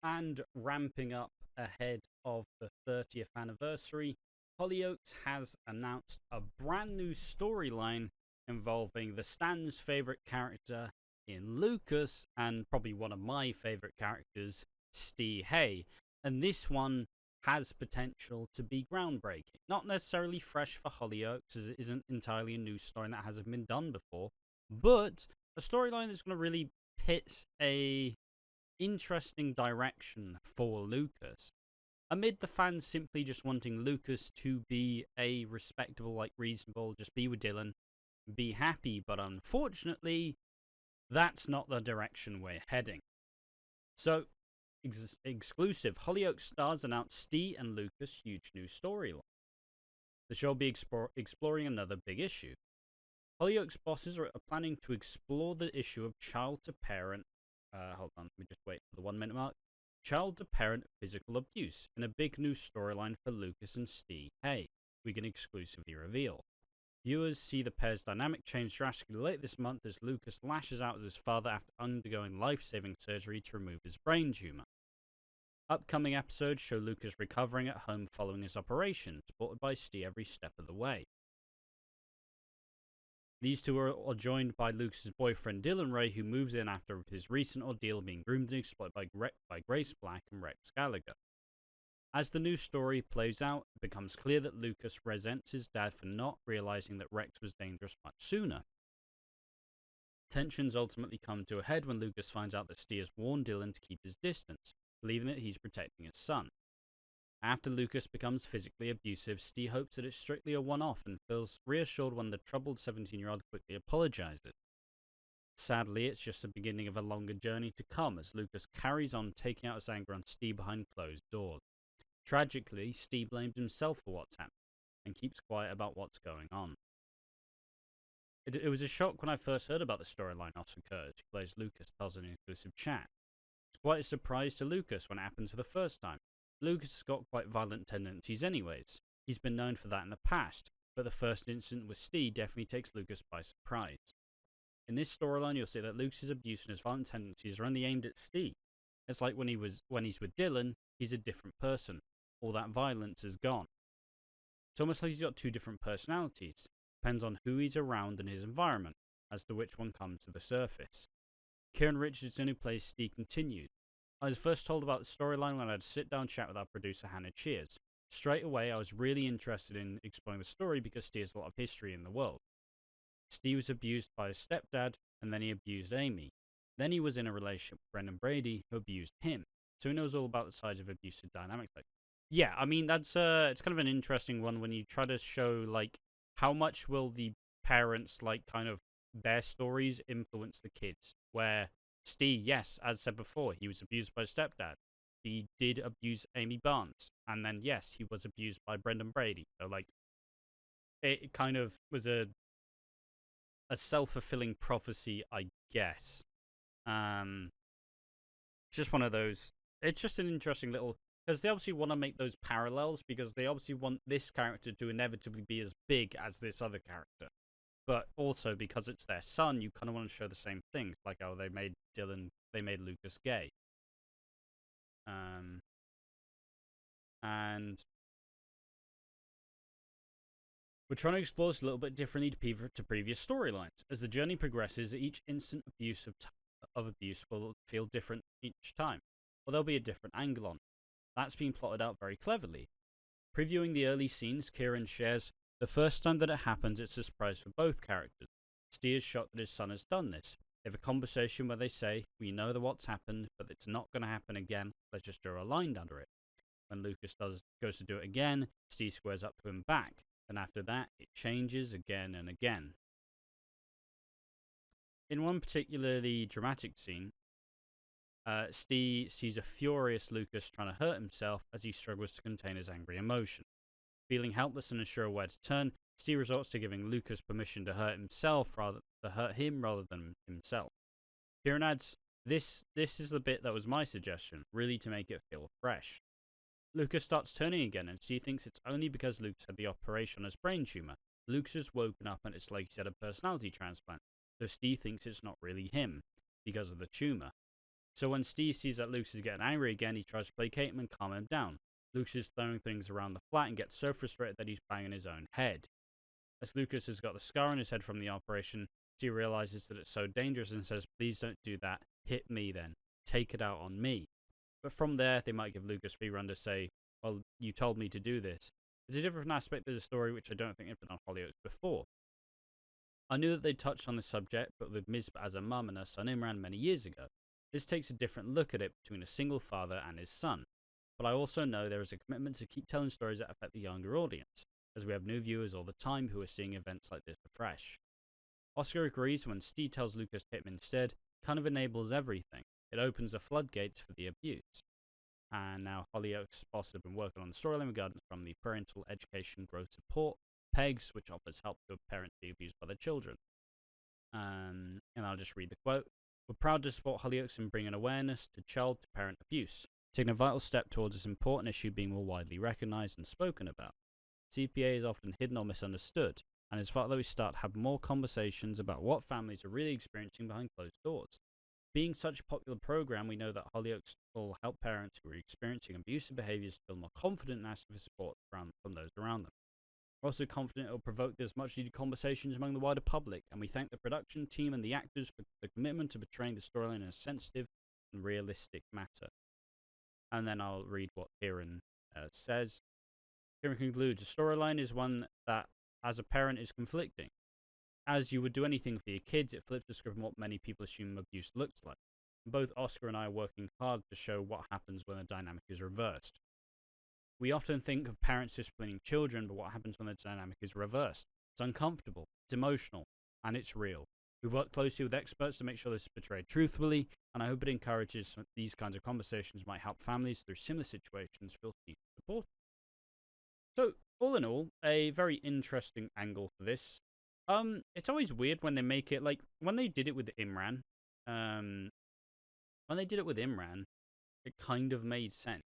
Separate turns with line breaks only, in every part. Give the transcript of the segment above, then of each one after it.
And ramping up ahead of the 30th anniversary, Hollyoaks has announced a brand new storyline involving the Stan's favourite character in Lucas and probably one of my favourite characters, Steve Hay. And this one has potential to be groundbreaking. Not necessarily fresh for Hollyoaks, as it isn't entirely a new story that hasn't been done before, but a storyline that's going to really hit a interesting direction for Lucas. Amid the fans simply just wanting Lucas to be a respectable, reasonable, just be with Dylan, be happy, but unfortunately, that's not the direction we're heading. So, exclusive, Hollyoaks stars announced Steve and Lucas' huge new storyline. The show will be exploring another big issue. Hollyoaks bosses are planning to explore the issue of child-to-parent hold on, let me just wait for the 1 minute mark. Child-to-parent physical abuse in a big new storyline for Lucas and Steve Hay, we can exclusively reveal. Viewers see the pair's dynamic change drastically late this month as Lucas lashes out at his father after undergoing life-saving surgery to remove his brain tumour. Upcoming episodes show Lucas recovering at home following his operation, supported by Steve every step of the way. These two are joined by Lucas's boyfriend Dylan Ray, who moves in after his recent ordeal being groomed and exploited by Grace Black and Rex Gallagher. As the new story plays out, it becomes clear that Lucas resents his dad for not realizing that Rex was dangerous much sooner. Tensions ultimately come to a head when Lucas finds out that Steve has warned Dylan to keep his distance, believing that he's protecting his son. After Lucas becomes physically abusive, Steve hopes that it's strictly a one-off and feels reassured when the troubled 17-year-old quickly apologizes. Sadly, it's just the beginning of a longer journey to come as Lucas carries on taking out his anger on Steve behind closed doors. Tragically, Steve blames himself for what's happened and keeps quiet about what's going on. It was a shock when I first heard about the storyline Oscar Kurtz, who plays Lucas, tells in an exclusive chat. It's quite a surprise to Lucas when it happened for the first time. Lucas has got quite violent tendencies anyways. He's been known for that in the past, but the first incident with Steve definitely takes Lucas by surprise. In this storyline, you'll see that Lucas's abuse and his violent tendencies are only aimed at Steve. It's like when he's with Dylan, he's a different person. All that violence is gone. It's almost like he's got two different personalities. Depends on who he's around and his environment, as to which one comes to the surface. Kieran Richardson, who plays Steve, continued. I was first told about the storyline when I had a sit-down chat with our producer Hannah Cheers. Straight away, I was really interested in exploring the story because Steve has a lot of history in the world. Steve was abused by his stepdad, and then he abused Amy. Then he was in a relationship with Brendan Brady, who abused him. So he knows all about the sides of abusive dynamics. Yeah, I mean, that's it's kind of an interesting one when you try to show, how much will the parents, kind of their stories influence the kids, where Steve, yes, as said before, he was abused by his stepdad. He did abuse Amy Barnes. And then, yes, he was abused by Brendan Brady. So, it kind of was a self-fulfilling prophecy, I guess. Just one of those. It's just an interesting little... Because they obviously want to make those parallels, because they obviously want this character to inevitably be as big as this other character. But also, because it's their son, you kind of want to show the same things, like how they made Lucas gay. And we're trying to explore this a little bit differently to previous storylines. As the journey progresses, each instant of abuse will feel different each time, or there'll be a different angle on it. That's been plotted out very cleverly. Previewing the early scenes, Kieran shares, the first time that it happens, it's a surprise for both characters. Steve is shocked that his son has done this. They have a conversation where they say, we know that what's happened, but it's not going to happen again. Let's just draw a line under it. When Lucas goes to do it again, Steve squares up to him back. And after that, it changes again and again. In one particularly dramatic scene, Steve sees a furious Lucas trying to hurt himself as he struggles to contain his angry emotion. Feeling helpless and unsure where to turn, Steve resorts to giving Lucas permission to hurt him rather than himself. Kieran adds, this is the bit that was my suggestion, really to make it feel fresh. Lucas starts turning again, and Steve thinks it's only because Lucas had the operation on his brain tumour. Lucas has woken up and it's like he's had a personality transplant, so Steve thinks it's not really him, because of the tumour. So when Steve sees that Lucas is getting angry again, he tries to placate him and calm him down. Lucas is throwing things around the flat and gets so frustrated that he's banging his own head. As Lucas has got the scar on his head from the operation, Steve realizes that it's so dangerous and says, "Please don't do that. Hit me then. Take it out on me." But from there, they might give Lucas free run to say, "Well, you told me to do this." It's a different aspect of the story which I don't think had been on Hollyoaks before. I knew that they touched on this subject, but with Mizpah as a mum and her son Imran many years ago. This takes a different look at it between a single father and his son. But I also know there is a commitment to keep telling stories that affect the younger audience, as we have new viewers all the time who are seeing events like this afresh. Oscar agrees when Steve tells Lucas to hit him instead, kind of enables everything. It opens the floodgates for the abuse. And now Hollyoaks boss have been working on the storyline regarding from the Parental Education Growth Support, PEGS, which offers help to parents being abused by their children. And I'll just read the quote. "We're proud to support Hollyoaks in bringing awareness to child-to-parent abuse, taking a vital step towards this important issue being more widely recognised and spoken about. CPA is often hidden or misunderstood, and it's vital that we start to have more conversations about what families are really experiencing behind closed doors. Being such a popular program, we know that Hollyoaks will help parents who are experiencing abusive behaviours feel more confident and asking for support from those around them. We're also confident it will provoke those much-needed conversations among the wider public, and we thank the production team and the actors for the commitment to portraying the storyline in a sensitive and realistic matter." And then I'll read what Kieran says. Kieran concludes, "The storyline is one that, as a parent, is conflicting. As you would do anything for your kids, it flips the script on what many people assume abuse looks like. Both Oscar and I are working hard to show what happens when the dynamic is reversed. We often think of parents disciplining children, but what happens when the dynamic is reversed? It's uncomfortable, it's emotional, and it's real. We've worked closely with experts to make sure this is portrayed truthfully, and I hope it encourages these kinds of conversations might help families through similar situations feel seen and supported." So, all in all, a very interesting angle for this. It's always weird when they make it, like, when they did it with Imran, it kind of made sense.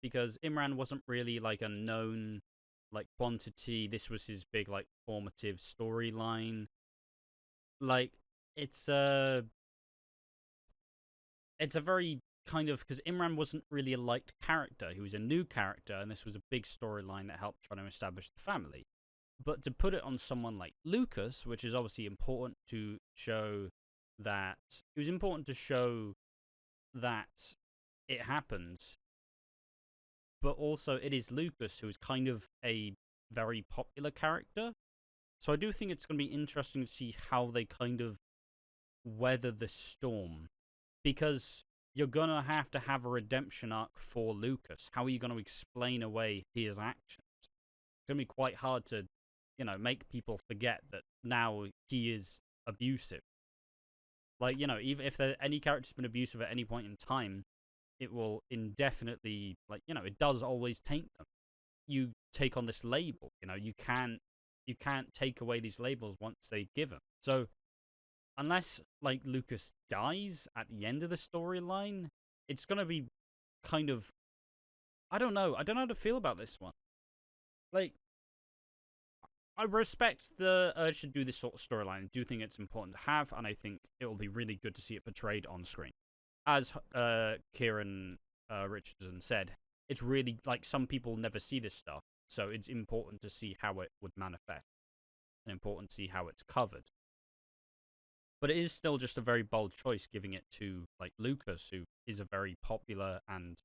Because Imran wasn't really, like, a known, like, quantity. This was his big, like, formative storyline. Like, it's a very kind of, because Imran wasn't really a liked character. He was a new character, and this was a big storyline that helped try to establish the family. But to put it on someone like Lucas, which is obviously important to show that, it was important to show that it happened, but also it is Lucas who is kind of a very popular character. So I do think it's going to be interesting to see how they kind of weather the storm, because you're going to have a redemption arc for Lucas. How are you going to explain away his actions? It's going to be quite hard to, make people forget that now he is abusive. Like, even if any character's been abusive at any point in time, it will indefinitely, it does always taint them. You take on this label, you can't take away these labels once they give them. So, unless, Lucas dies at the end of the storyline, it's going to be kind of, I don't know how to feel about this one. I respect the urge to do this sort of storyline. I do think it's important to have, and I think it will be really good to see it portrayed on screen. As Kieran Richardson said, it's really, some people never see this stuff, so it's important to see how it would manifest, and important to see how it's covered. But it is still just a very bold choice, giving it to, Lucas, who is a very popular and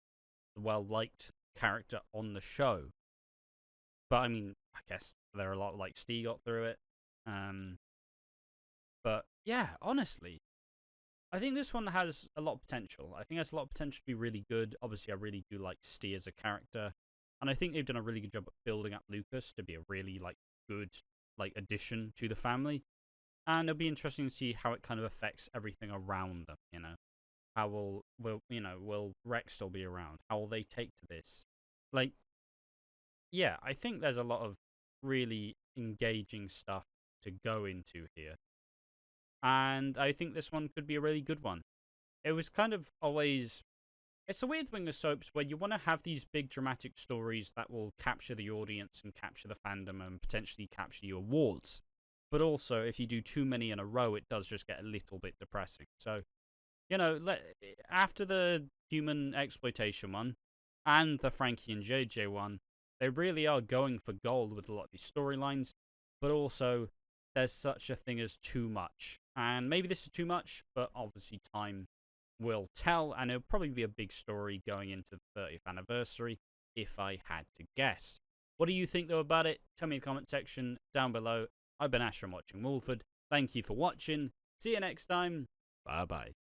well-liked character on the show. But, I mean, I guess there are a lot, Steve got through it. But, yeah, honestly, I think this one has a lot of potential. I think it has a lot of potential to be really good. Obviously, I really do like Steve as a character. And I think they've done a really good job at building up Lucas to be a really, good, addition to the family. And it'll be interesting to see how it kind of affects everything around them, How will Rex still be around? How will they take to this? Yeah, I think there's a lot of really engaging stuff to go into here. And I think this one could be a really good one. It was kind of always... It's a weird thing with soaps where you want to have these big dramatic stories that will capture the audience and capture the fandom and potentially capture you awards. But also, if you do too many in a row, it does just get a little bit depressing. So, you know, after the human exploitation one and the Frankie and JJ one, they really are going for gold with a lot of these storylines, but also there's such a thing as too much. And maybe this is too much, but obviously time will tell, and it'll probably be a big story going into the 30th anniversary, if I had to guess. What do you think, though, about it? Tell me in the comment section down below. I've been Ash from Watching Walford. Thank you for watching. See you next time. Bye-bye.